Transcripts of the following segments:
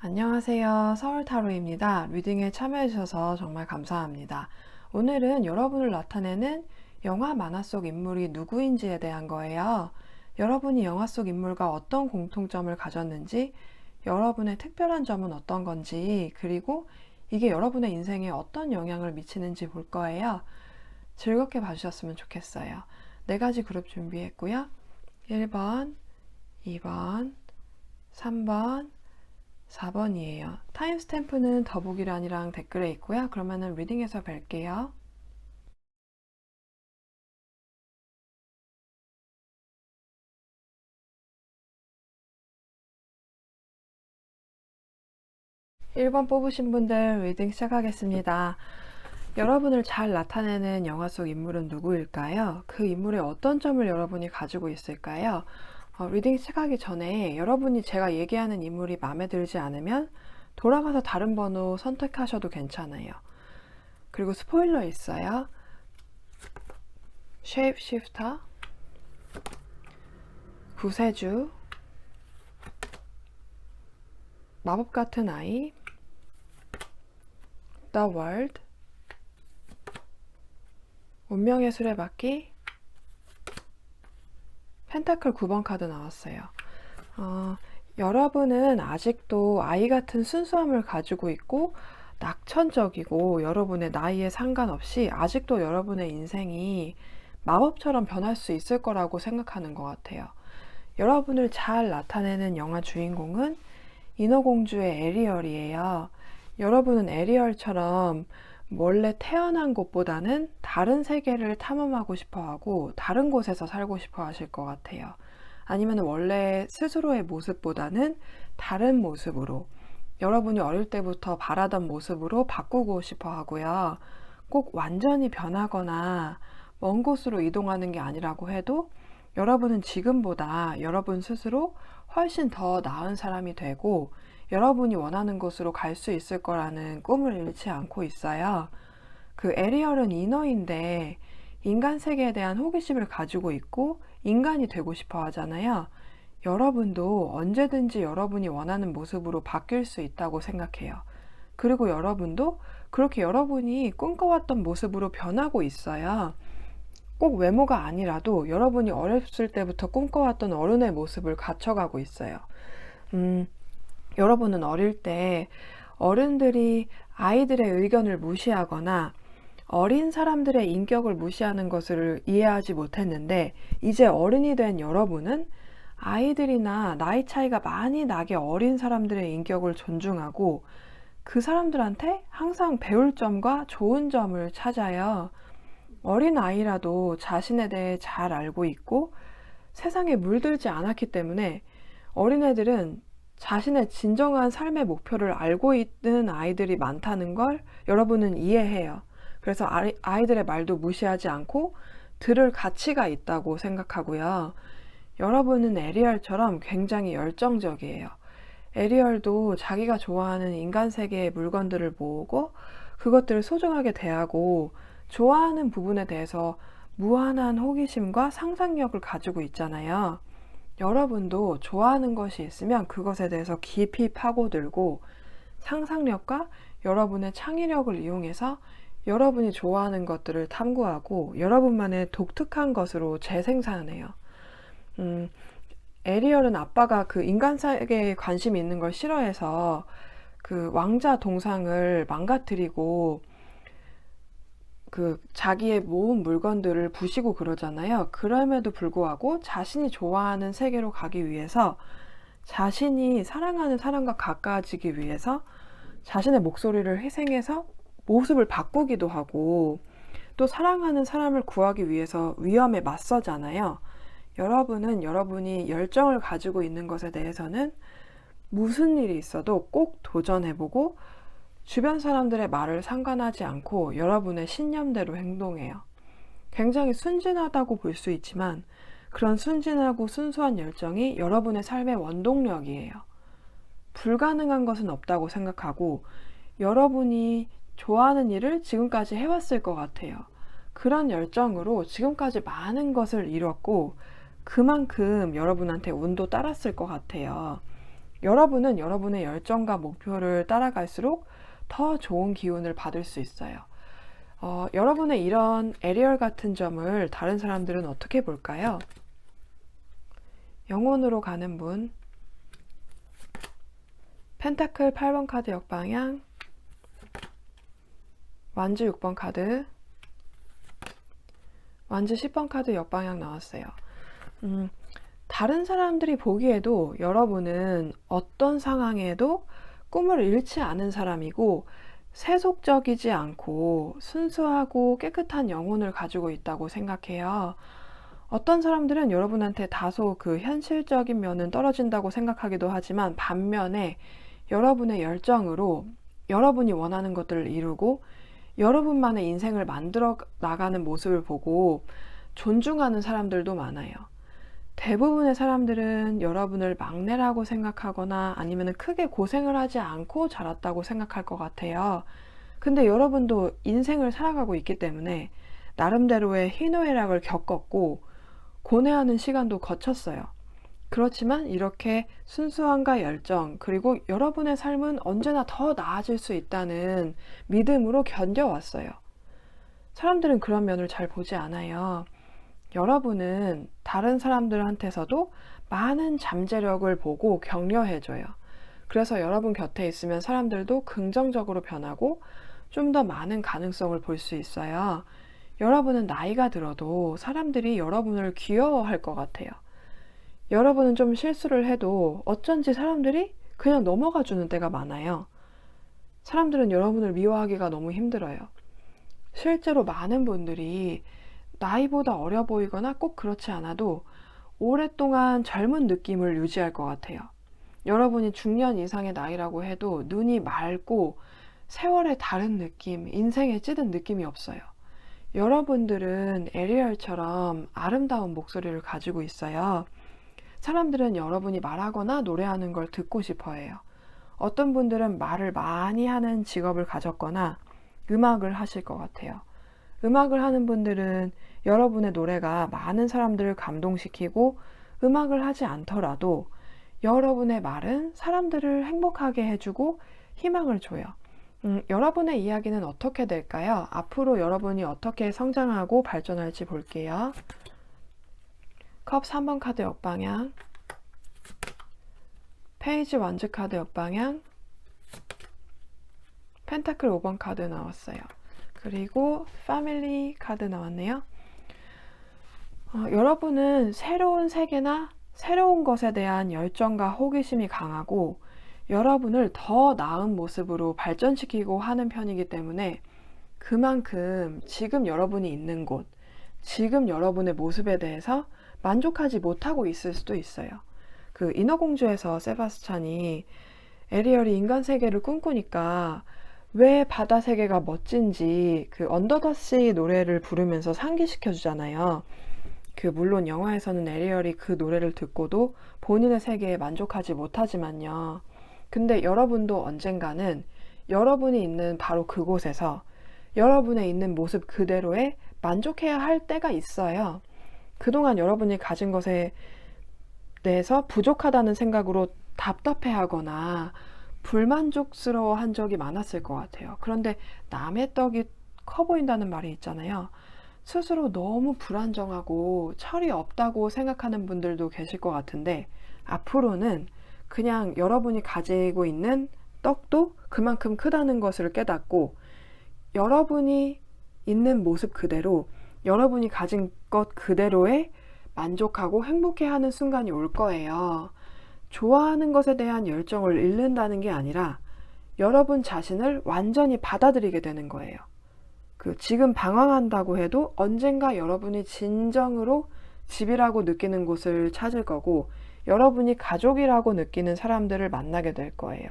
안녕하세요. 서울타로입니다. 리딩에 참여해주셔서 정말 감사합니다. 오늘은 여러분을 나타내는 영화 만화 속 인물이 누구인지에 대한 거예요. 여러분이 영화 속 인물과 어떤 공통점을 가졌는지, 여러분의 특별한 점은 어떤 건지, 그리고 이게 여러분의 인생에 어떤 영향을 미치는지 볼 거예요. 즐겁게 봐주셨으면 좋겠어요. 4가지 그룹 준비했고요. 1번, 2번, 3번, 4번이에요. 타임스탬프는 더보기란이랑 댓글에 있고요. 그러면은 리딩에서 뵐게요. (1번) 뽑으신 분들 리딩 시작하겠습니다. 여러분을 잘 나타내는 영화 속 인물은 누구일까요? 그 인물의 어떤 점을 여러분이 가지고 있을까요? 리딩 시작하기 전에 여러분이 제가 얘기하는 인물이 마음에 들지 않으면 돌아가서 다른 번호 선택하셔도 괜찮아요. 그리고 스포일러 있어요. 쉐입시프터, 구세주, 마법 같은 아이, The World, 운명의 수레바퀴, 펜타클 9번 카드 나왔어요. 여러분은 아직도 아이 같은 순수함을 가지고 있고 낙천적이고 여러분의 나이에 상관없이 아직도 여러분의 인생이 마법처럼 변할 수 있을 거라고 생각하는 것 같아요. 여러분을 잘 나타내는 영화 주인공은 인어공주의 에리얼이에요. 여러분은 에리얼처럼 원래 태어난 곳보다는 다른 세계를 탐험하고 싶어 하고 다른 곳에서 살고 싶어 하실 것 같아요. 아니면 원래 스스로의 모습보다는 다른 모습으로, 여러분이 어릴 때부터 바라던 모습으로 바꾸고 싶어 하고요. 꼭 완전히 변하거나 먼 곳으로 이동하는 게 아니라고 해도 여러분은 지금보다 여러분 스스로 훨씬 더 나은 사람이 되고 여러분이 원하는 곳으로 갈 수 있을 거라는 꿈을 잃지 않고 있어요. 그 에리얼은 인어인데 인간 세계에 대한 호기심을 가지고 있고 인간이 되고 싶어 하잖아요. 여러분도 언제든지 여러분이 원하는 모습으로 바뀔 수 있다고 생각해요. 그리고 여러분도 그렇게 여러분이 꿈꿔왔던 모습으로 변하고 있어요. 꼭 외모가 아니라도 여러분이 어렸을 때부터 꿈꿔왔던 어른의 모습을 갖춰가고 있어요. 여러분은 어릴 때 어른들이 아이들의 의견을 무시하거나 어린 사람들의 인격을 무시하는 것을 이해하지 못했는데 이제 어른이 된 여러분은 아이들이나 나이 차이가 많이 나게 어린 사람들의 인격을 존중하고 그 사람들한테 항상 배울 점과 좋은 점을 찾아요. 어린 아이라도 자신에 대해 잘 알고 있고 세상에 물들지 않았기 때문에 어린애들은 자신의 진정한 삶의 목표를 알고 있는 아이들이 많다는 걸 여러분은 이해해요. 그래서 아이들의 말도 무시하지 않고 들을 가치가 있다고 생각하고요. 여러분은 에리얼처럼 굉장히 열정적이에요. 에리얼도 자기가 좋아하는 인간 세계의 물건들을 모으고 그것들을 소중하게 대하고 좋아하는 부분에 대해서 무한한 호기심과 상상력을 가지고 있잖아요. 여러분도 좋아하는 것이 있으면 그것에 대해서 깊이 파고들고 상상력과 여러분의 창의력을 이용해서 여러분이 좋아하는 것들을 탐구하고 여러분만의 독특한 것으로 재생산해요. 에리얼은 아빠가 그 인간 세계에 관심이 있는 걸 싫어해서 그 왕자 동상을 망가뜨리고 그 자기의 모은 물건들을 부시고 그러잖아요. 그럼에도 불구하고 자신이 좋아하는 세계로 가기 위해서 자신이 사랑하는 사람과 가까워지기 위해서 자신의 목소리를 희생해서 모습을 바꾸기도 하고 또 사랑하는 사람을 구하기 위해서 위험에 맞서잖아요. 여러분은 여러분이 열정을 가지고 있는 것에 대해서는 무슨 일이 있어도 꼭 도전해보고 주변 사람들의 말을 상관하지 않고 여러분의 신념대로 행동해요. 굉장히 순진하다고 볼 수 있지만 그런 순진하고 순수한 열정이 여러분의 삶의 원동력이에요. 불가능한 것은 없다고 생각하고 여러분이 좋아하는 일을 지금까지 해왔을 것 같아요. 그런 열정으로 지금까지 많은 것을 이뤘고 그만큼 여러분한테 운도 따랐을 것 같아요. 여러분은 여러분의 열정과 목표를 따라갈수록 더 좋은 기운을 받을 수 있어요. 여러분의 이런 에리얼 같은 점을 다른 사람들은 어떻게 볼까요? 영혼으로 가는 분, 펜타클 8번 카드 역방향, 완주 6번 카드, 완주 10번 카드 역방향 나왔어요. 다른 사람들이 보기에도 여러분은 어떤 상황에도 꿈을 잃지 않은 사람이고 세속적이지 않고 순수하고 깨끗한 영혼을 가지고 있다고 생각해요. 어떤 사람들은 여러분한테 다소 그 현실적인 면은 떨어진다고 생각하기도 하지만 반면에 여러분의 열정으로 여러분이 원하는 것들을 이루고 여러분만의 인생을 만들어 나가는 모습을 보고 존중하는 사람들도 많아요. 대부분의 사람들은 여러분을 막내라고 생각하거나 아니면 크게 고생을 하지 않고 자랐다고 생각할 것 같아요. 근데 여러분도 인생을 살아가고 있기 때문에 나름대로의 희노애락을 겪었고 고뇌하는 시간도 거쳤어요. 그렇지만 이렇게 순수함과 열정, 그리고 여러분의 삶은 언제나 더 나아질 수 있다는 믿음으로 견뎌왔어요. 사람들은 그런 면을 잘 보지 않아요. 여러분은 다른 사람들한테서도 많은 잠재력을 보고 격려해줘요. 그래서 여러분 곁에 있으면 사람들도 긍정적으로 변하고 좀 더 많은 가능성을 볼 수 있어요. 여러분은 나이가 들어도 사람들이 여러분을 귀여워할 것 같아요. 여러분은 좀 실수를 해도 어쩐지 사람들이 그냥 넘어가 주는 때가 많아요. 사람들은 여러분을 미워하기가 너무 힘들어요. 실제로 많은 분들이 나이보다 어려 보이거나 꼭 그렇지 않아도 오랫동안 젊은 느낌을 유지할 것 같아요. 여러분이 중년 이상의 나이라고 해도 눈이 맑고 세월의 다른 느낌, 인생에 찌든 느낌이 없어요. 여러분들은 에리얼처럼 아름다운 목소리를 가지고 있어요. 사람들은 여러분이 말하거나 노래하는 걸 듣고 싶어 해요. 어떤 분들은 말을 많이 하는 직업을 가졌거나 음악을 하실 것 같아요. 음악을 하는 분들은 여러분의 노래가 많은 사람들을 감동시키고 음악을 하지 않더라도 여러분의 말은 사람들을 행복하게 해주고 희망을 줘요. 여러분의 이야기는 어떻게 될까요? 앞으로 여러분이 어떻게 성장하고 발전할지 볼게요. 컵 3번 카드 역방향, 페이지 완즈 카드 역방향, 펜타클 5번 카드 나왔어요. 그리고 패밀리 카드 나왔네요. 여러분은 새로운 세계나 새로운 것에 대한 열정과 호기심이 강하고 여러분을 더 나은 모습으로 발전시키고 하는 편이기 때문에 그만큼 지금 여러분이 있는 곳, 지금 여러분의 모습에 대해서 만족하지 못하고 있을 수도 있어요. 그 인어공주에서 세바스찬이 에리얼이 인간 세계를 꿈꾸니까 왜 바다 세계가 멋진지 그 언더 더 씨 노래를 부르면서 상기시켜 주잖아요. 물론 영화에서는 에리얼이 그 노래를 듣고도 본인의 세계에 만족하지 못하지만요. 근데 여러분도 언젠가는 여러분이 있는 바로 그곳에서 여러분의 있는 모습 그대로에 만족해야 할 때가 있어요. 그동안 여러분이 가진 것에 대해서 부족하다는 생각으로 답답해하거나 불만족스러워 한 적이 많았을 것 같아요. 그런데 남의 떡이 커 보인다는 말이 있잖아요. 스스로 너무 불안정하고 철이 없다고 생각하는 분들도 계실 것 같은데 앞으로는 그냥 여러분이 가지고 있는 떡도 그만큼 크다는 것을 깨닫고 여러분이 있는 모습 그대로 여러분이 가진 것 그대로에 만족하고 행복해하는 순간이 올 거예요. 좋아하는 것에 대한 열정을 잃는다는 게 아니라 여러분 자신을 완전히 받아들이게 되는 거예요. 지금 방황한다고 해도 언젠가 여러분이 진정으로 집이라고 느끼는 곳을 찾을 거고 여러분이 가족이라고 느끼는 사람들을 만나게 될 거예요.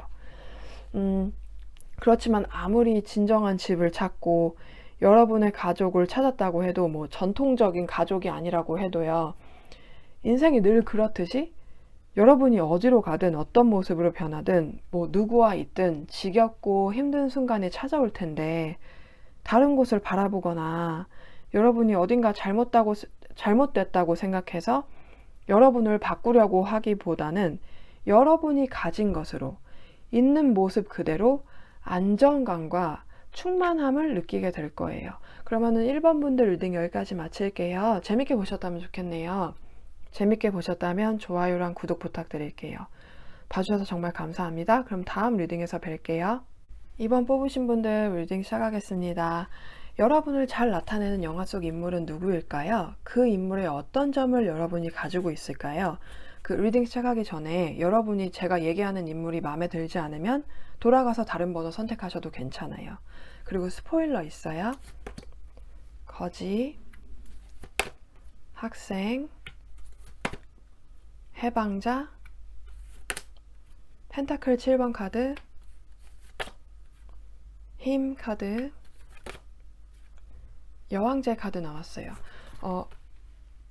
그렇지만 아무리 진정한 집을 찾고 여러분의 가족을 찾았다고 해도 뭐 전통적인 가족이 아니라고 해도요. 인생이 늘 그렇듯이 여러분이 어디로 가든 어떤 모습으로 변하든 뭐 누구와 있든 지겹고 힘든 순간이 찾아올 텐데 다른 곳을 바라보거나 여러분이 어딘가 잘못됐다고 생각해서 여러분을 바꾸려고 하기보다는 여러분이 가진 것으로 있는 모습 그대로 안정감과 충만함을 느끼게 될 거예요. 그러면은 1번 분들 리딩 여기까지 마칠게요. 재밌게 보셨다면 좋겠네요. 재밌게 보셨다면 좋아요랑 구독 부탁드릴게요. 봐주셔서 정말 감사합니다. 그럼 다음 리딩에서 뵐게요. 2번 뽑으신 분들 리딩 시작하겠습니다. 여러분을 잘 나타내는 영화 속 인물은 누구일까요? 그 인물의 어떤 점을 여러분이 가지고 있을까요? 그 리딩 시작하기 전에 여러분이 제가 얘기하는 인물이 마음에 들지 않으면 돌아가서 다른 번호 선택하셔도 괜찮아요. 그리고 스포일러 있어요. 거지, 학생, 해방자, 펜타클 7번 카드, 힘 카드, 여왕제 카드 나왔어요.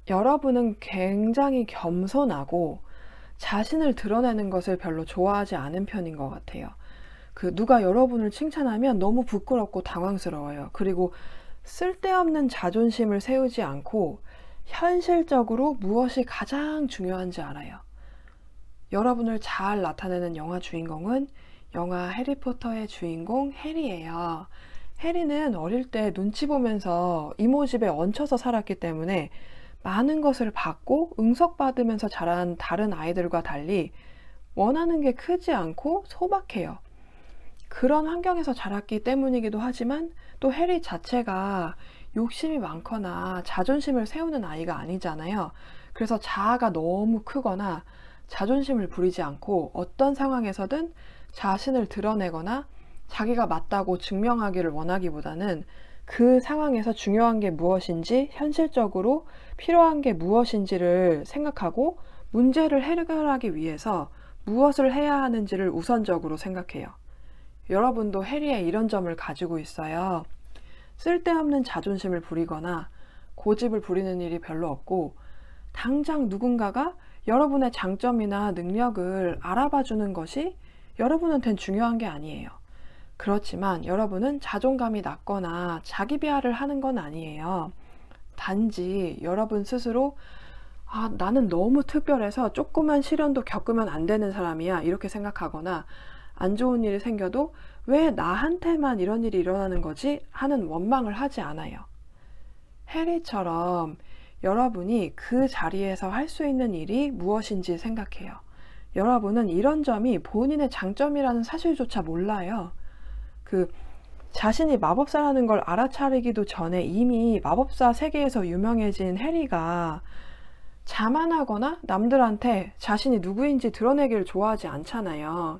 여러분은 굉장히 겸손하고 자신을 드러내는 것을 별로 좋아하지 않은 편인 것 같아요. 누가 여러분을 칭찬하면 너무 부끄럽고 당황스러워요. 그리고 쓸데없는 자존심을 세우지 않고 현실적으로 무엇이 가장 중요한지 알아요. 여러분을 잘 나타내는 영화 주인공은 영화 해리포터의 주인공 해리예요. 해리는 어릴 때 눈치 보면서 이모 집에 얹혀서 살았기 때문에 많은 것을 받고 응석받으면서 자란 다른 아이들과 달리 원하는 게 크지 않고 소박해요. 그런 환경에서 자랐기 때문이기도 하지만 또 해리 자체가 욕심이 많거나 자존심을 세우는 아이가 아니잖아요. 그래서 자아가 너무 크거나 자존심을 부리지 않고 어떤 상황에서든 자신을 드러내거나 자기가 맞다고 증명하기를 원하기보다는 그 상황에서 중요한 게 무엇인지, 현실적으로 필요한 게 무엇인지를 생각하고 문제를 해결하기 위해서 무엇을 해야 하는지를 우선적으로 생각해요. 여러분도 해리의 이런 점을 가지고 있어요. 쓸데없는 자존심을 부리거나 고집을 부리는 일이 별로 없고 당장 누군가가 여러분의 장점이나 능력을 알아봐 주는 것이 여러분한테는 중요한 게 아니에요. 그렇지만 여러분은 자존감이 낮거나 자기 비하를 하는 건 아니에요. 단지 여러분 스스로 나는 너무 특별해서 조그만 시련도 겪으면 안 되는 사람이야 이렇게 생각하거나 안 좋은 일이 생겨도 왜 나한테만 이런 일이 일어나는 거지 하는 원망을 하지 않아요. 해리처럼 여러분이 그 자리에서 할 수 있는 일이 무엇인지 생각해요. 여러분은 이런 점이 본인의 장점이라는 사실조차 몰라요. 자신이 마법사라는 걸 알아차리기도 전에 이미 마법사 세계에서 유명해진 해리가 자만하거나 남들한테 자신이 누구인지 드러내기를 좋아하지 않잖아요.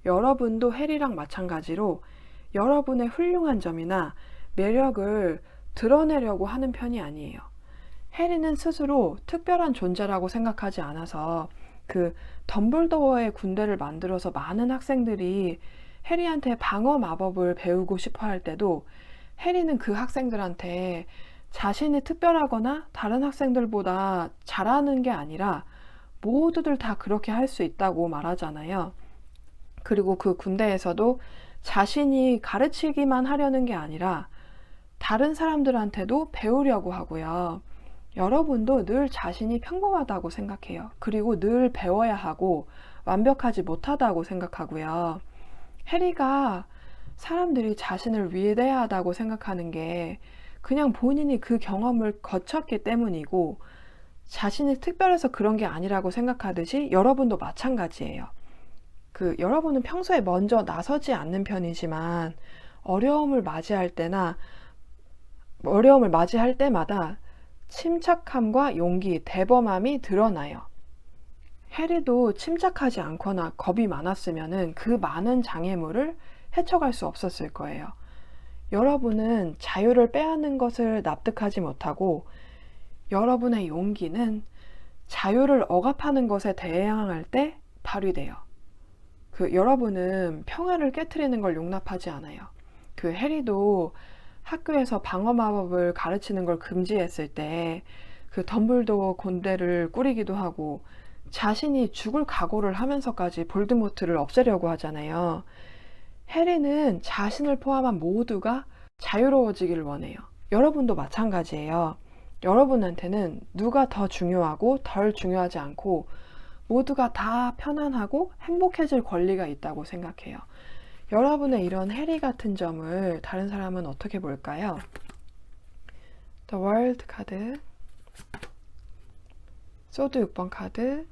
여러분도 해리랑 마찬가지로 여러분의 훌륭한 점이나 매력을 드러내려고 하는 편이 아니에요. 해리는 스스로 특별한 존재라고 생각하지 않아서 덤블도어의 군대를 만들어서 많은 학생들이 해리한테 방어 마법을 배우고 싶어 할 때도 해리는 그 학생들한테 자신이 특별하거나 다른 학생들보다 잘하는 게 아니라 모두들 다 그렇게 할 수 있다고 말하잖아요. 그리고 그 군대에서도 자신이 가르치기만 하려는 게 아니라 다른 사람들한테도 배우려고 하고요. 여러분도 늘 자신이 평범하다고 생각해요. 그리고 늘 배워야 하고 완벽하지 못하다고 생각하고요. 해리가 사람들이 자신을 위대하다고 생각하는 게 그냥 본인이 그 경험을 거쳤기 때문이고 자신이 특별해서 그런 게 아니라고 생각하듯이 여러분도 마찬가지예요. 여러분은 평소에 먼저 나서지 않는 편이지만 어려움을 맞이할 때마다 침착함과 용기, 대범함이 드러나요. 해리도 침착하지 않거나 겁이 많았으면 그 많은 장애물을 헤쳐갈 수 없었을 거예요. 여러분은 자유를 빼앗는 것을 납득하지 못하고 여러분의 용기는 자유를 억압하는 것에 대항할 때 발휘돼요. 여러분은 평화를 깨트리는 걸 용납하지 않아요. 해리도 학교에서 방어 마법을 가르치는 걸 금지했을 때 덤블도어 군대를 꾸리기도 하고 자신이 죽을 각오를 하면서까지 볼드모트를 없애려고 하잖아요. 해리는 자신을 포함한 모두가 자유로워지기를 원해요. 여러분도 마찬가지예요. 여러분한테는 누가 더 중요하고 덜 중요하지 않고 모두가 다 편안하고 행복해질 권리가 있다고 생각해요. 여러분의 이런 해리 같은 점을 다른 사람은 어떻게 볼까요? The World 카드, 소드 6번 카드,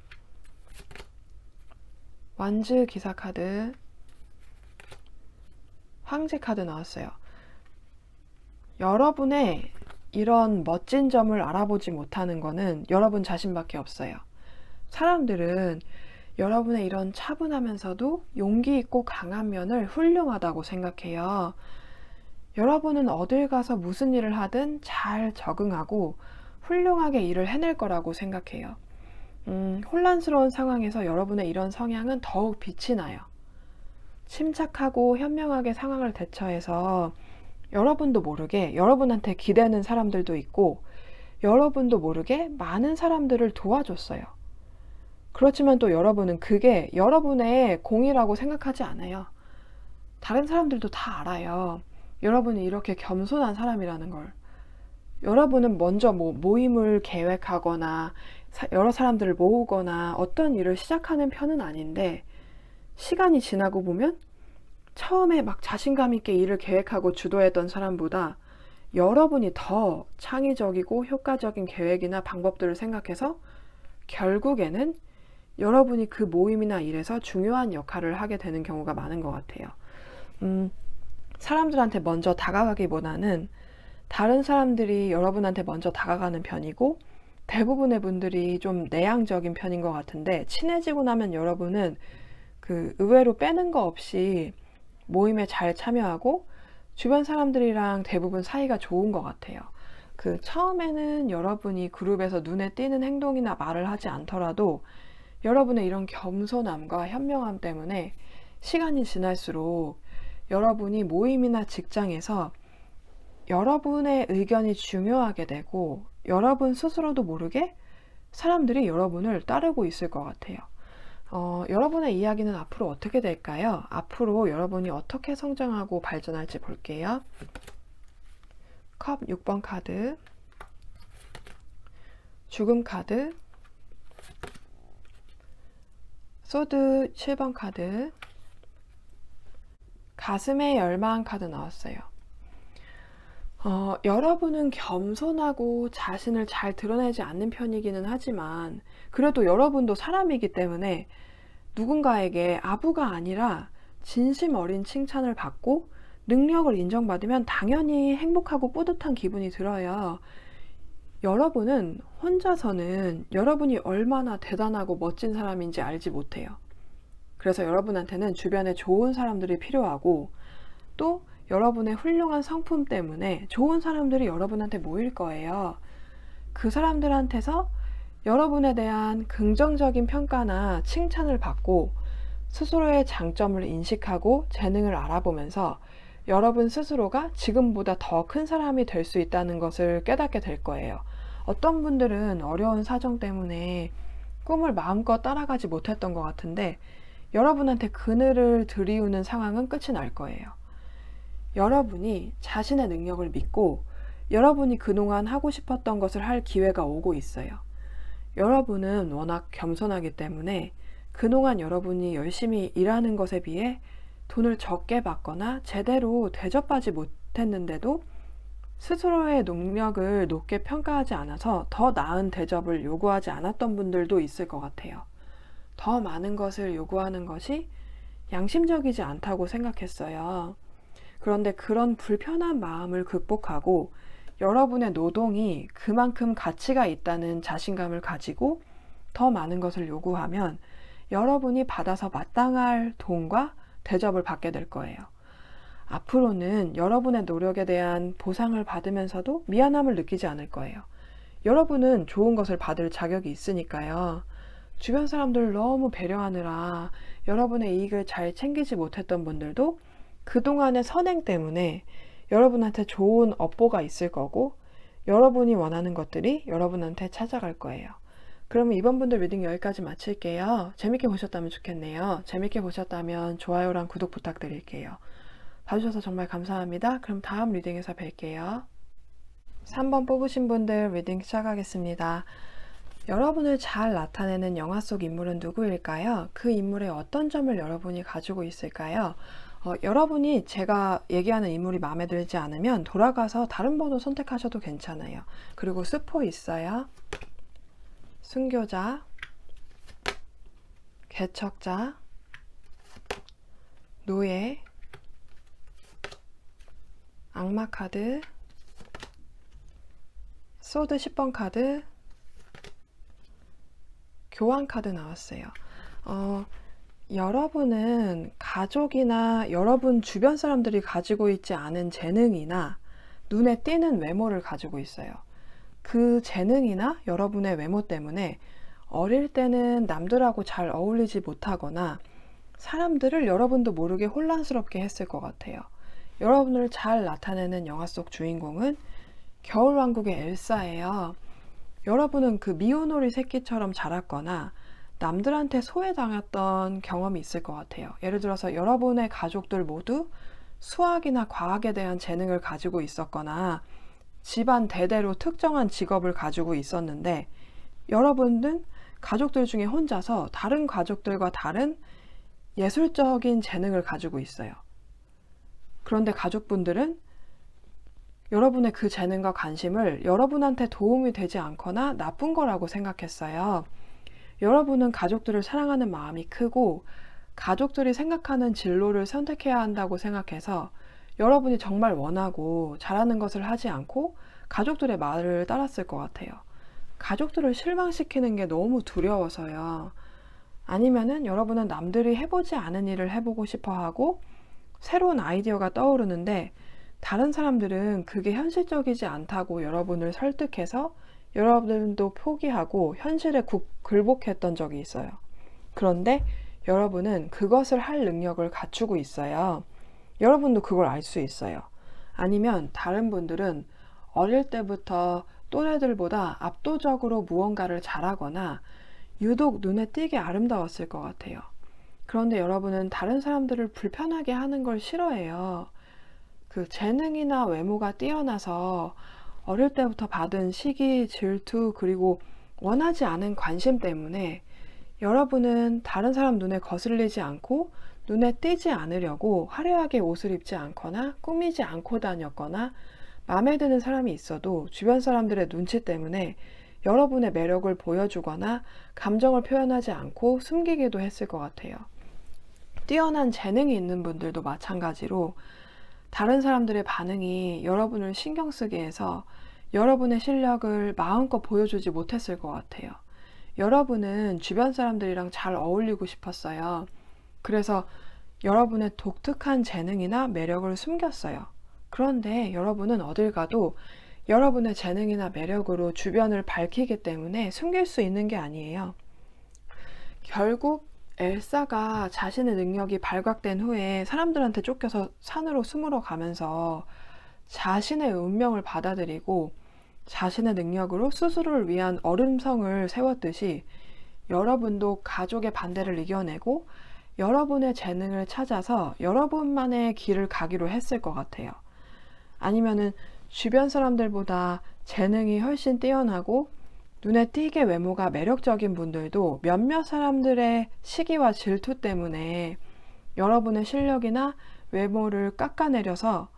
완즈 기사 카드, 황제 카드 나왔어요. 여러분의 이런 멋진 점을 알아보지 못하는 거는 여러분 자신밖에 없어요. 사람들은 여러분의 이런 차분하면서도 용기 있고 강한 면을 훌륭하다고 생각해요. 여러분은 어딜 가서 무슨 일을 하든 잘 적응하고 훌륭하게 일을 해낼 거라고 생각해요. 혼란스러운 상황에서 여러분의 이런 성향은 더욱 빛이 나요. 침착하고 현명하게 상황을 대처해서 여러분도 모르게 여러분한테 기대는 사람들도 있고 여러분도 모르게 많은 사람들을 도와줬어요. 그렇지만 또 여러분은 그게 여러분의 공이라고 생각하지 않아요. 다른 사람들도 다 알아요. 여러분이 이렇게 겸손한 사람이라는 걸. 여러분은 먼저 모임을 계획하거나 여러 사람들을 모으거나 어떤 일을 시작하는 편은 아닌데 시간이 지나고 보면 처음에 막 자신감 있게 일을 계획하고 주도했던 사람보다 여러분이 더 창의적이고 효과적인 계획이나 방법들을 생각해서 결국에는 여러분이 그 모임이나 일에서 중요한 역할을 하게 되는 경우가 많은 것 같아요. 사람들한테 먼저 다가가기보다는 다른 사람들이 여러분한테 먼저 다가가는 편이고 대부분의 분들이 좀 내향적인 편인 것 같은데 친해지고 나면 여러분은 그 의외로 빼는 거 없이 모임에 잘 참여하고 주변 사람들이랑 대부분 사이가 좋은 것 같아요. 그 처음에는 여러분이 그룹에서 눈에 띄는 행동이나 말을 하지 않더라도 여러분의 이런 겸손함과 현명함 때문에 시간이 지날수록 여러분이 모임이나 직장에서 여러분의 의견이 중요하게 되고 여러분 스스로도 모르게 사람들이 여러분을 따르고 있을 것 같아요. 여러분의 이야기는 앞으로 어떻게 될까요? 앞으로 여러분이 어떻게 성장하고 발전할지 볼게요. 컵 6번 카드, 죽음 카드, 소드 7번 카드, 가슴의 열망 카드 나왔어요. 여러분은 겸손하고 자신을 잘 드러내지 않는 편이기는 하지만 그래도 여러분도 사람이기 때문에 누군가에게 아부가 아니라 진심 어린 칭찬을 받고 능력을 인정받으면 당연히 행복하고 뿌듯한 기분이 들어요. 여러분은 혼자서는 여러분이 얼마나 대단하고 멋진 사람인지 알지 못해요. 그래서 여러분한테는 주변에 좋은 사람들이 필요하고 또 여러분의 훌륭한 성품 때문에 좋은 사람들이 여러분한테 모일 거예요. 그 사람들한테서 여러분에 대한 긍정적인 평가나 칭찬을 받고 스스로의 장점을 인식하고 재능을 알아보면서 여러분 스스로가 지금보다 더 큰 사람이 될 수 있다는 것을 깨닫게 될 거예요. 어떤 분들은 어려운 사정 때문에 꿈을 마음껏 따라가지 못했던 것 같은데 여러분한테 그늘을 들이우는 상황은 끝이 날 거예요. 여러분이 자신의 능력을 믿고 여러분이 그동안 하고 싶었던 것을 할 기회가 오고 있어요. 여러분은 워낙 겸손하기 때문에 그동안 여러분이 열심히 일하는 것에 비해 돈을 적게 받거나 제대로 대접하지 못했는데도 스스로의 능력을 높게 평가하지 않아서 더 나은 대접을 요구하지 않았던 분들도 있을 것 같아요. 더 많은 것을 요구하는 것이 양심적이지 않다고 생각했어요. 그런데 그런 불편한 마음을 극복하고 여러분의 노동이 그만큼 가치가 있다는 자신감을 가지고 더 많은 것을 요구하면 여러분이 받아서 마땅할 돈과 대접을 받게 될 거예요. 앞으로는 여러분의 노력에 대한 보상을 받으면서도 미안함을 느끼지 않을 거예요. 여러분은 좋은 것을 받을 자격이 있으니까요. 주변 사람들을 너무 배려하느라 여러분의 이익을 잘 챙기지 못했던 분들도 그동안의 선행 때문에 여러분한테 좋은 업보가 있을 거고 여러분이 원하는 것들이 여러분한테 찾아갈 거예요. 그러면 이번 분들 리딩 여기까지 마칠게요. 재밌게 보셨다면 좋겠네요. 재밌게 보셨다면 좋아요랑 구독 부탁드릴게요. 봐주셔서 정말 감사합니다. 그럼 다음 리딩에서 뵐게요. 3번 뽑으신 분들 리딩 시작하겠습니다. 여러분을 잘 나타내는 영화 속 인물은 누구일까요? 그 인물의 어떤 점을 여러분이 가지고 있을까요? 여러분이 제가 얘기하는 인물이 마음에 들지 않으면 돌아가서 다른 번호 선택하셔도 괜찮아요. 그리고 스포 있어요. 순교자, 개척자, 노예, 악마 카드, 소드 10번 카드, 교환 카드 나왔어요. 여러분은 가족이나 여러분 주변 사람들이 가지고 있지 않은 재능이나 눈에 띄는 외모를 가지고 있어요. 그 재능이나 여러분의 외모 때문에 어릴 때는 남들하고 잘 어울리지 못하거나 사람들을 여러분도 모르게 혼란스럽게 했을 것 같아요. 여러분을 잘 나타내는 영화 속 주인공은 겨울왕국의 엘사예요. 여러분은 그 미운오리 새끼처럼 자랐거나 남들한테 소외당했던 경험이 있을 것 같아요. 예를 들어서 여러분의 가족들 모두 수학이나 과학에 대한 재능을 가지고 있었거나 집안 대대로 특정한 직업을 가지고 있었는데 여러분은 가족들 중에 혼자서 다른 가족들과 다른 예술적인 재능을 가지고 있어요. 그런데 가족분들은 여러분의 그 재능과 관심을 여러분한테 도움이 되지 않거나 나쁜 거라고 생각했어요. 여러분은 가족들을 사랑하는 마음이 크고 가족들이 생각하는 진로를 선택해야 한다고 생각해서 여러분이 정말 원하고 잘하는 것을 하지 않고 가족들의 말을 따랐을 것 같아요. 가족들을 실망시키는 게 너무 두려워서요. 아니면은 여러분은 남들이 해보지 않은 일을 해보고 싶어 하고 새로운 아이디어가 떠오르는데 다른 사람들은 그게 현실적이지 않다고 여러분을 설득해서 여러분도 포기하고 현실에 굴복했던 적이 있어요. 그런데 여러분은 그것을 할 능력을 갖추고 있어요. 여러분도 그걸 알 수 있어요. 아니면 다른 분들은 어릴 때부터 또래들보다 압도적으로 무언가를 잘하거나 유독 눈에 띄게 아름다웠을 것 같아요. 그런데 여러분은 다른 사람들을 불편하게 하는 걸 싫어해요. 그 재능이나 외모가 뛰어나서 어릴 때부터 받은 시기, 질투, 그리고 원하지 않은 관심 때문에 여러분은 다른 사람 눈에 거슬리지 않고 눈에 띄지 않으려고 화려하게 옷을 입지 않거나 꾸미지 않고 다녔거나 마음에 드는 사람이 있어도 주변 사람들의 눈치 때문에 여러분의 매력을 보여주거나 감정을 표현하지 않고 숨기기도 했을 것 같아요. 뛰어난 재능이 있는 분들도 마찬가지로 다른 사람들의 반응이 여러분을 신경 쓰게 해서 여러분의 실력을 마음껏 보여주지 못했을 것 같아요. 여러분은 주변 사람들이랑 잘 어울리고 싶었어요. 그래서 여러분의 독특한 재능이나 매력을 숨겼어요. 그런데 여러분은 어딜 가도 여러분의 재능이나 매력으로 주변을 밝히기 때문에 숨길 수 있는 게 아니에요. 결국 엘사가 자신의 능력이 발각된 후에 사람들한테 쫓겨서 산으로 숨으러 가면서 자신의 운명을 받아들이고 자신의 능력으로 스스로를 위한 얼음성을 세웠듯이 여러분도 가족의 반대를 이겨내고 여러분의 재능을 찾아서 여러분만의 길을 가기로 했을 것 같아요. 아니면은 주변 사람들보다 재능이 훨씬 뛰어나고 눈에 띄게 외모가 매력적인 분들도 몇몇 사람들의 시기와 질투 때문에 여러분의 실력이나 외모를 깎아내려서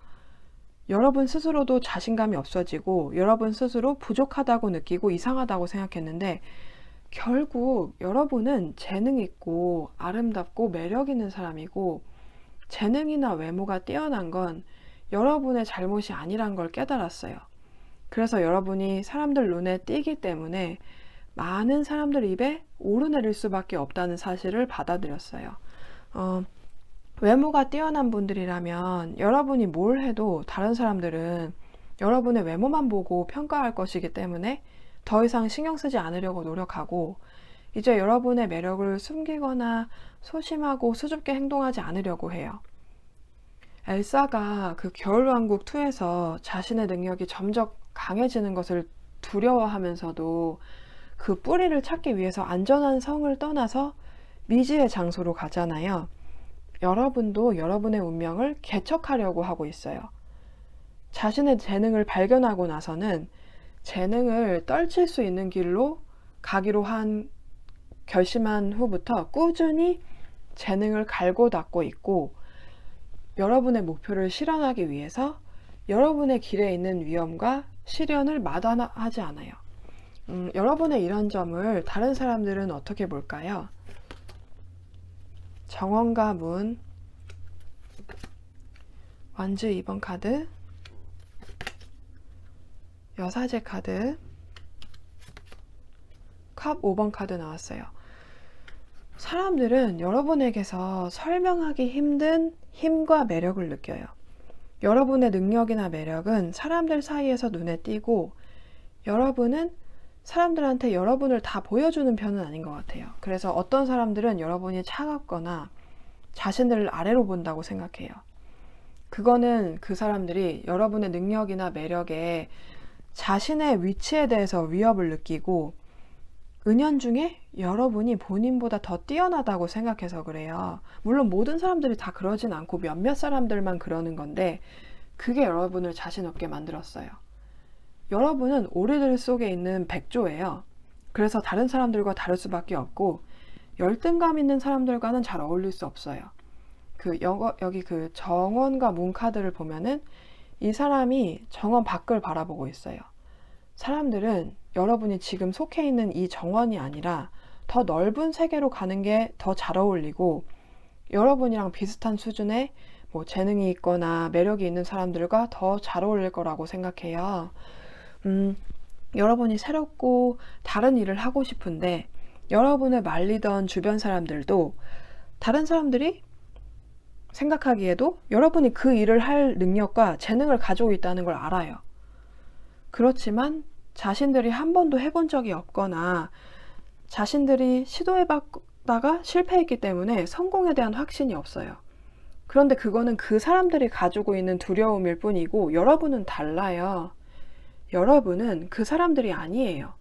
여러분 스스로도 자신감이 없어지고 여러분 스스로 부족하다고 느끼고 이상하다고 생각했는데 결국 여러분은 재능 있고 아름답고 매력 있는 사람이고 재능이나 외모가 뛰어난 건 여러분의 잘못이 아니란 걸 깨달았어요. 그래서 여러분이 사람들 눈에 띄기 때문에 많은 사람들 입에 오르내릴 수밖에 없다는 사실을 받아들였어요. 외모가 뛰어난 분들이라면 여러분이 뭘 해도 다른 사람들은 여러분의 외모만 보고 평가할 것이기 때문에 더 이상 신경 쓰지 않으려고 노력하고 이제 여러분의 매력을 숨기거나 소심하고 수줍게 행동하지 않으려고 해요. 엘사가 그 겨울왕국 2에서 자신의 능력이 점점 강해지는 것을 두려워하면서도 그 뿌리를 찾기 위해서 안전한 성을 떠나서 미지의 장소로 가잖아요. 여러분도 여러분의 운명을 개척하려고 하고 있어요. 자신의 재능을 발견하고 나서는 재능을 떨칠 수 있는 길로 가기로 결심한 후부터 꾸준히 재능을 갈고 닦고 있고, 여러분의 목표를 실현하기 위해서 여러분의 길에 있는 위험과 시련을 마다하지 않아요. 여러분의 이런 점을 다른 사람들은 어떻게 볼까요? 정원과 문, 완주 2번 카드, 여사제 카드, 컵 5번 카드 나왔어요. 사람들은 여러분에게서 설명하기 힘든 힘과 매력을 느껴요. 여러분의 능력이나 매력은 사람들 사이에서 눈에 띄고, 여러분은 사람들한테 여러분을 다 보여주는 편은 아닌 것 같아요. 그래서 어떤 사람들은 여러분이 차갑거나 자신들을 아래로 본다고 생각해요. 그거는 그 사람들이 여러분의 능력이나 매력에 자신의 위치에 대해서 위협을 느끼고, 은연중에 여러분이 본인보다 더 뛰어나다고 생각해서 그래요. 물론 모든 사람들이 다 그러진 않고 몇몇 사람들만 그러는 건데, 그게 여러분을 자신 없게 만들었어요. 여러분은 오리들 속에 있는 백조예요. 그래서 다른 사람들과 다를 수밖에 없고, 열등감 있는 사람들과는 잘 어울릴 수 없어요. 여기 그 정원과 문 카드를 보면은 이 사람이 정원 밖을 바라보고 있어요. 사람들은 여러분이 지금 속해 있는 이 정원이 아니라 더 넓은 세계로 가는 게 더 잘 어울리고, 여러분이랑 비슷한 수준의 재능이 있거나 매력이 있는 사람들과 더 잘 어울릴 거라고 생각해요. 여러분이 새롭고 다른 일을 하고 싶은데, 여러분을 말리던 주변 사람들도, 다른 사람들이 생각하기에도 여러분이 그 일을 할 능력과 재능을 가지고 있다는 걸 알아요. 그렇지만 자신들이 한 번도 해본 적이 없거나 자신들이 시도해봤다가 실패했기 때문에 성공에 대한 확신이 없어요. 그런데 그거는 그 사람들이 가지고 있는 두려움일 뿐이고, 여러분은 달라요. 여러분은 그 사람들이 아니에요.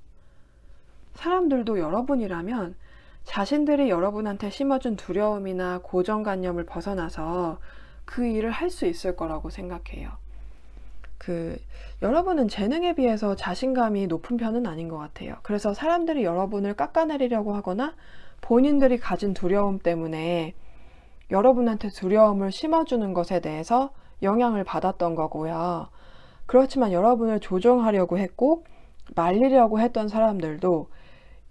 사람들도 여러분이라면 자신들이 여러분한테 심어준 두려움이나 고정관념을 벗어나서 그 일을 할 수 있을 거라고 생각해요. 여러분은 재능에 비해서 자신감이 높은 편은 아닌 것 같아요. 그래서 사람들이 여러분을 깎아내리려고 하거나 본인들이 가진 두려움 때문에 여러분한테 두려움을 심어주는 것에 대해서 영향을 받았던 거고요. 그렇지만 여러분을 조종하려고 했고 말리려고 했던 사람들도,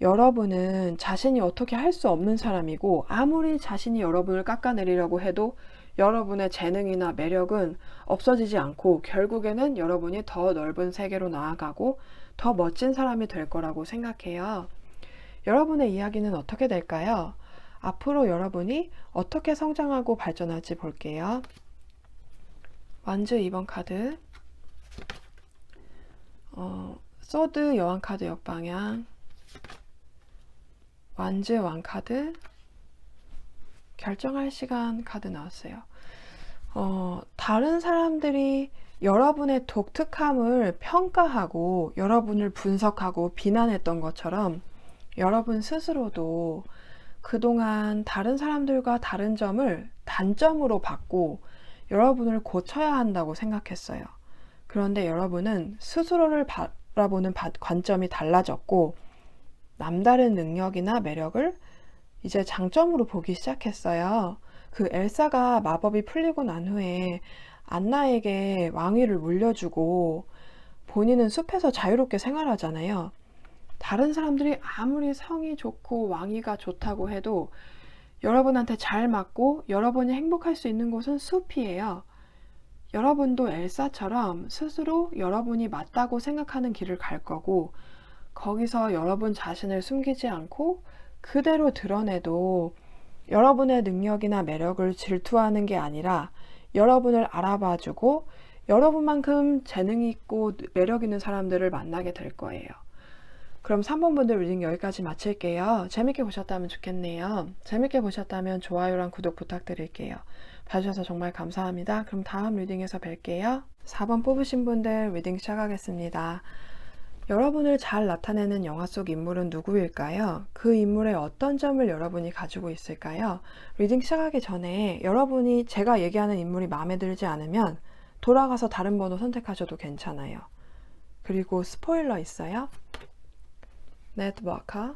여러분은 자신이 어떻게 할 수 없는 사람이고, 아무리 자신이 여러분을 깎아내리려고 해도 여러분의 재능이나 매력은 없어지지 않고, 결국에는 여러분이 더 넓은 세계로 나아가고 더 멋진 사람이 될 거라고 생각해요. 여러분의 이야기는 어떻게 될까요? 앞으로 여러분이 어떻게 성장하고 발전할지 볼게요. 완주 2번 카드, 소드 여왕 카드 역방향, 완주 왕 카드, 결정할 시간 카드 나왔어요. 다른 사람들이 여러분의 독특함을 평가하고 여러분을 분석하고 비난했던 것처럼, 여러분 스스로도 그동안 다른 사람들과 다른 점을 단점으로 봤고 여러분을 고쳐야 한다고 생각했어요. 그런데 여러분은 스스로를 바라보는 관점이 달라졌고, 남다른 능력이나 매력을 이제 장점으로 보기 시작했어요. 엘사가 마법이 풀리고 난 후에 안나에게 왕위를 물려주고 본인은 숲에서 자유롭게 생활하잖아요. 다른 사람들이 아무리 성이 좋고 왕위가 좋다고 해도 여러분한테 잘 맞고 여러분이 행복할 수 있는 곳은 숲이에요. 여러분도 엘사처럼 스스로 여러분이 맞다고 생각하는 길을 갈 거고, 거기서 여러분 자신을 숨기지 않고 그대로 드러내도 여러분의 능력이나 매력을 질투하는 게 아니라 여러분을 알아봐주고 여러분만큼 재능이 있고 매력 있는 사람들을 만나게 될 거예요. 그럼 3번 분들 리딩 여기까지 마칠게요. 재밌게 보셨다면 좋겠네요. 재밌게 보셨다면 좋아요랑 구독 부탁드릴게요. 봐주셔서 정말 감사합니다. 그럼 다음 리딩에서 뵐게요. 4번 뽑으신 분들 리딩 시작하겠습니다. 여러분을 잘 나타내는 영화 속 인물은 누구일까요? 그 인물의 어떤 점을 여러분이 가지고 있을까요? 리딩 시작하기 전에 여러분이 제가 얘기하는 인물이 마음에 들지 않으면 돌아가서 다른 번호 선택하셔도 괜찮아요. 그리고 스포일러 있어요? 네트워커,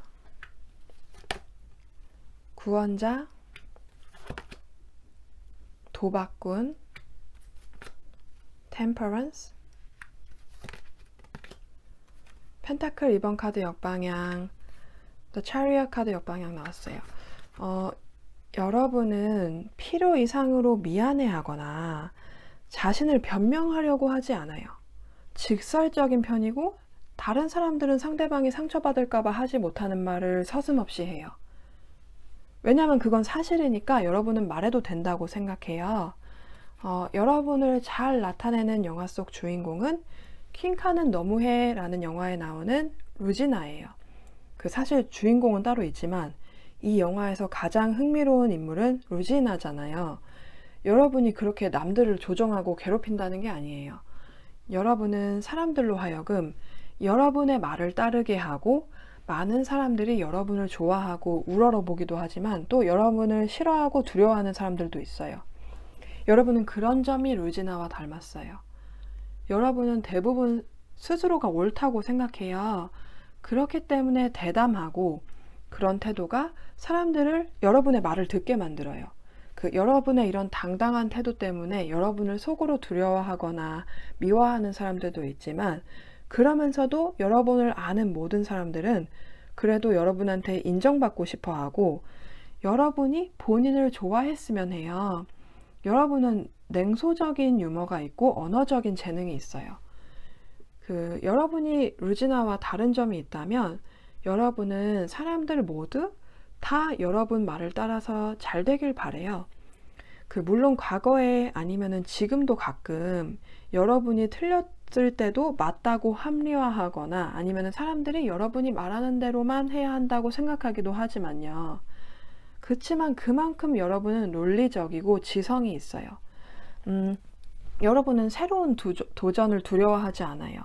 구원자, 도박꾼, 템퍼런스, 펜타클 2번 카드 역방향, The Chariot 카드 역방향 나왔어요. 여러분은 필요 이상으로 미안해하거나 자신을 변명하려고 하지 않아요. 직설적인 편이고 다른 사람들은 상대방이 상처받을까봐 하지 못하는 말을 서슴없이 해요. 왜냐하면 그건 사실이니까 여러분은 말해도 된다고 생각해요. 여러분을 잘 나타내는 영화 속 주인공은 퀸카는 너무해 라는 영화에 나오는 루지나예요. 사실 주인공은 따로 있지만 이 영화에서 가장 흥미로운 인물은 루지나잖아요. 여러분이 그렇게 남들을 조종하고 괴롭힌다는 게 아니에요. 여러분은 사람들로 하여금 여러분의 말을 따르게 하고 많은 사람들이 여러분을 좋아하고 우러러보기도 하지만 또 여러분을 싫어하고 두려워하는 사람들도 있어요. 여러분은 그런 점이 루지나와 닮았어요. 여러분은 대부분 스스로가 옳다고 생각해요. 그렇기 때문에 대담하고 그런 태도가 사람들을 여러분의 말을 듣게 만들어요. 여러분의 이런 당당한 태도 때문에 여러분을 속으로 두려워하거나 미워하는 사람들도 있지만 그러면서도 여러분을 아는 모든 사람들은 그래도 여러분한테 인정받고 싶어 하고 여러분이 본인을 좋아했으면 해요. 여러분은 냉소적인 유머가 있고 언어적인 재능이 있어요. 여러분이 루지나와 다른 점이 있다면 여러분은 사람들 모두 다 여러분 말을 따라서 잘 되길 바래요. 물론 과거에 아니면은 지금도 가끔 여러분이 틀렸을 때도 맞다고 합리화하거나 아니면은 사람들이 여러분이 말하는 대로만 해야 한다고 생각하기도 하지만요. 그렇지만 그만큼 여러분은 논리적이고 지성이 있어요. 여러분은 새로운 도전을 두려워하지 않아요.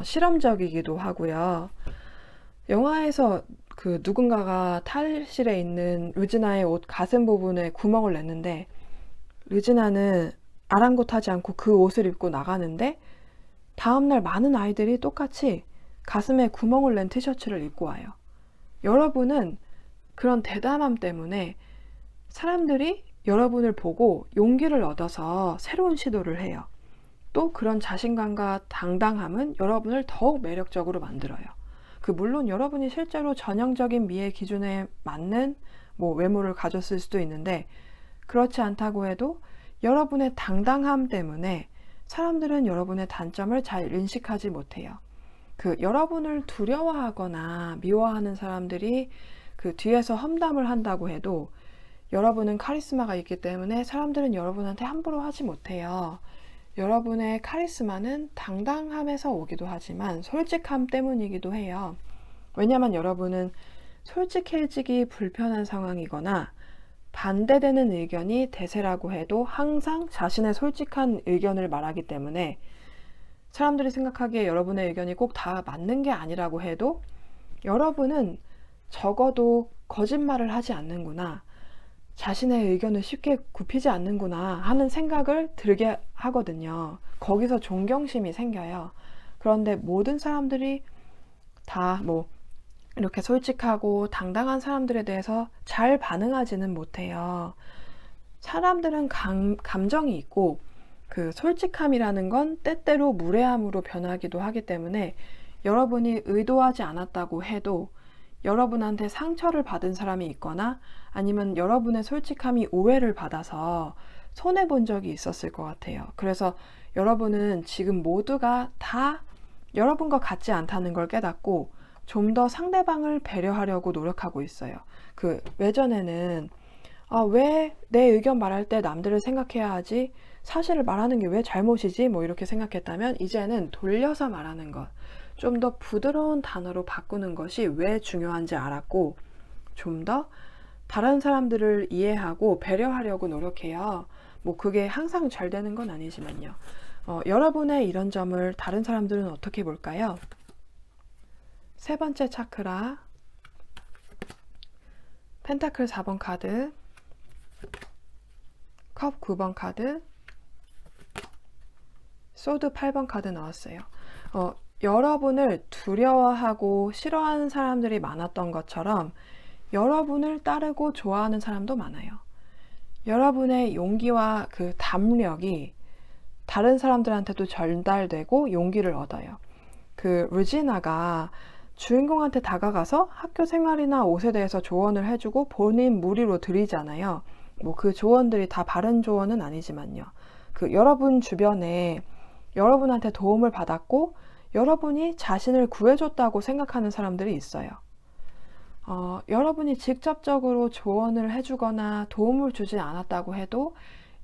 실험적이기도 하고요. 영화에서 누군가가 탈실에 있는 루지나의 옷 가슴 부분에 구멍을 냈는데 루지나는 아랑곳하지 않고 그 옷을 입고 나가는데 다음날 많은 아이들이 똑같이 가슴에 구멍을 낸 티셔츠를 입고 와요. 여러분은 그런 대담함 때문에 사람들이 여러분을 보고 용기를 얻어서 새로운 시도를 해요. 또 그런 자신감과 당당함은 여러분을 더욱 매력적으로 만들어요. 물론 여러분이 실제로 전형적인 미의 기준에 맞는 외모를 가졌을 수도 있는데 그렇지 않다고 해도 여러분의 당당함 때문에 사람들은 여러분의 단점을 잘 인식하지 못해요. 여러분을 두려워하거나 미워하는 사람들이 뒤에서 험담을 한다고 해도 여러분은 카리스마가 있기 때문에 사람들은 여러분한테 함부로 하지 못해요. 여러분의 카리스마는 당당함에서 오기도 하지만 솔직함 때문이기도 해요. 왜냐하면 여러분은 솔직해지기 불편한 상황이거나 반대되는 의견이 대세라고 해도 항상 자신의 솔직한 의견을 말하기 때문에 사람들이 생각하기에 여러분의 의견이 꼭 다 맞는 게 아니라고 해도 여러분은 적어도 거짓말을 하지 않는구나. 자신의 의견을 쉽게 굽히지 않는구나 하는 생각을 들게 하거든요. 거기서 존경심이 생겨요. 그런데 모든 사람들이 다 이렇게 솔직하고 당당한 사람들에 대해서 잘 반응하지는 못해요. 사람들은 감정이 있고 솔직함이라는 건 때때로 무례함으로 변하기도 하기 때문에 여러분이 의도하지 않았다고 해도 여러분한테 상처를 받은 사람이 있거나 아니면 여러분의 솔직함이 오해를 받아서 손해본 적이 있었을 것 같아요. 그래서 여러분은 지금 모두가 다 여러분과 같지 않다는 걸 깨닫고 좀 더 상대방을 배려하려고 노력하고 있어요. 예전에는 왜 내 의견 말할 때 남들을 생각해야 하지? 사실을 말하는 게 왜 잘못이지? 이렇게 생각했다면 이제는 돌려서 말하는 것. 좀 더 부드러운 단어로 바꾸는 것이 왜 중요한지 알았고 좀 더 다른 사람들을 이해하고 배려하려고 노력해요. 그게 항상 잘 되는 건 아니지만요. 여러분의 이런 점을 다른 사람들은 어떻게 볼까요? 세 번째 차크라, 펜타클 4번 카드, 컵 9번 카드, 소드 8번 카드 나왔어요. 여러분을 두려워하고 싫어하는 사람들이 많았던 것처럼 여러분을 따르고 좋아하는 사람도 많아요. 여러분의 용기와 그 담력이 다른 사람들한테도 전달되고 용기를 얻어요. 그 루지나가 주인공한테 다가가서 학교 생활이나 옷에 대해서 조언을 해주고 본인 무리로 들이잖아요. 뭐 그 조언들이 다 바른 조언은 아니지만요. 그 여러분 주변에 여러분한테 도움을 받았고 여러분이 자신을 구해줬다고 생각하는 사람들이 있어요. 여러분이 직접적으로 조언을 해주거나 도움을 주지 않았다고 해도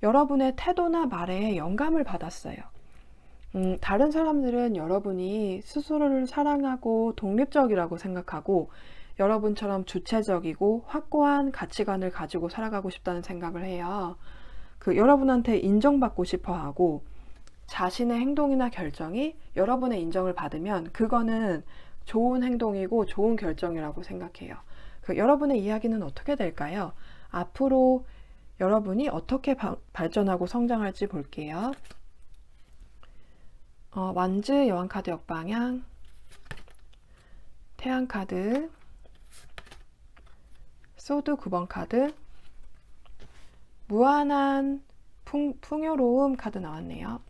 여러분의 태도나 말에 영감을 받았어요. 다른 사람들은 여러분이 스스로를 사랑하고 독립적이라고 생각하고 여러분처럼 주체적이고 확고한 가치관을 가지고 살아가고 싶다는 생각을 해요. 그 여러분한테 인정받고 싶어 하고 자신의 행동이나 결정이 여러분의 인정을 받으면 그거는 좋은 행동이고 좋은 결정이라고 생각해요. 그 여러분의 이야기는 어떻게 될까요? 앞으로 여러분이 어떻게 발전하고 성장할지 볼게요. 완즈 여왕카드 역방향, 태양카드, 소드 9번 카드, 무한한 풍요로움 카드 나왔네요.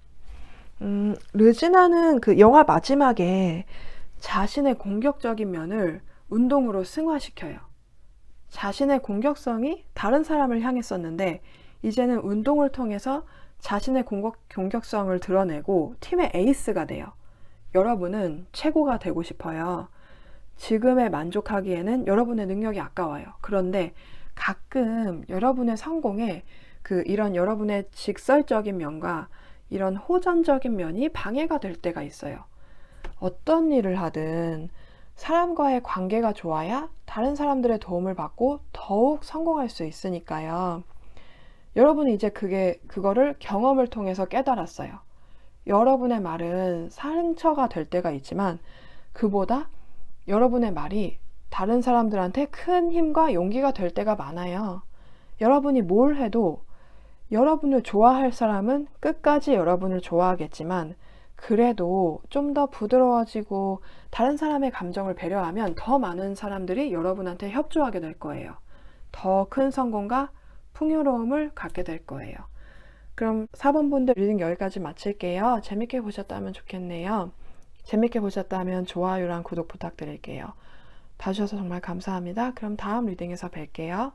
르지나는 그 영화 마지막에 자신의 공격적인 면을 운동으로 승화시켜요. 자신의 공격성이 다른 사람을 향했었는데 이제는 운동을 통해서 자신의 공격성을 드러내고 팀의 에이스가 돼요. 여러분은 최고가 되고 싶어요. 지금에 만족하기에는 여러분의 능력이 아까워요. 그런데 가끔 여러분의 성공에 이런 여러분의 직설적인 면과 이런 호전적인 면이 방해가 될 때가 있어요. 어떤 일을 하든 사람과의 관계가 좋아야 다른 사람들의 도움을 받고 더욱 성공할 수 있으니까요. 여러분이 이제 그거를 경험을 통해서 깨달았어요. 여러분의 말은 상처가 될 때가 있지만 그보다 여러분의 말이 다른 사람들한테 큰 힘과 용기가 될 때가 많아요. 여러분이 뭘 해도 여러분을 좋아할 사람은 끝까지 여러분을 좋아하겠지만 그래도 좀 더 부드러워지고 다른 사람의 감정을 배려하면 더 많은 사람들이 여러분한테 협조하게 될 거예요. 더 큰 성공과 풍요로움을 갖게 될 거예요. 그럼 4번 분들 리딩 여기까지 마칠게요. 재밌게 보셨다면 좋겠네요. 재밌게 보셨다면 좋아요랑 구독 부탁드릴게요. 봐주셔서 정말 감사합니다. 그럼 다음 리딩에서 뵐게요.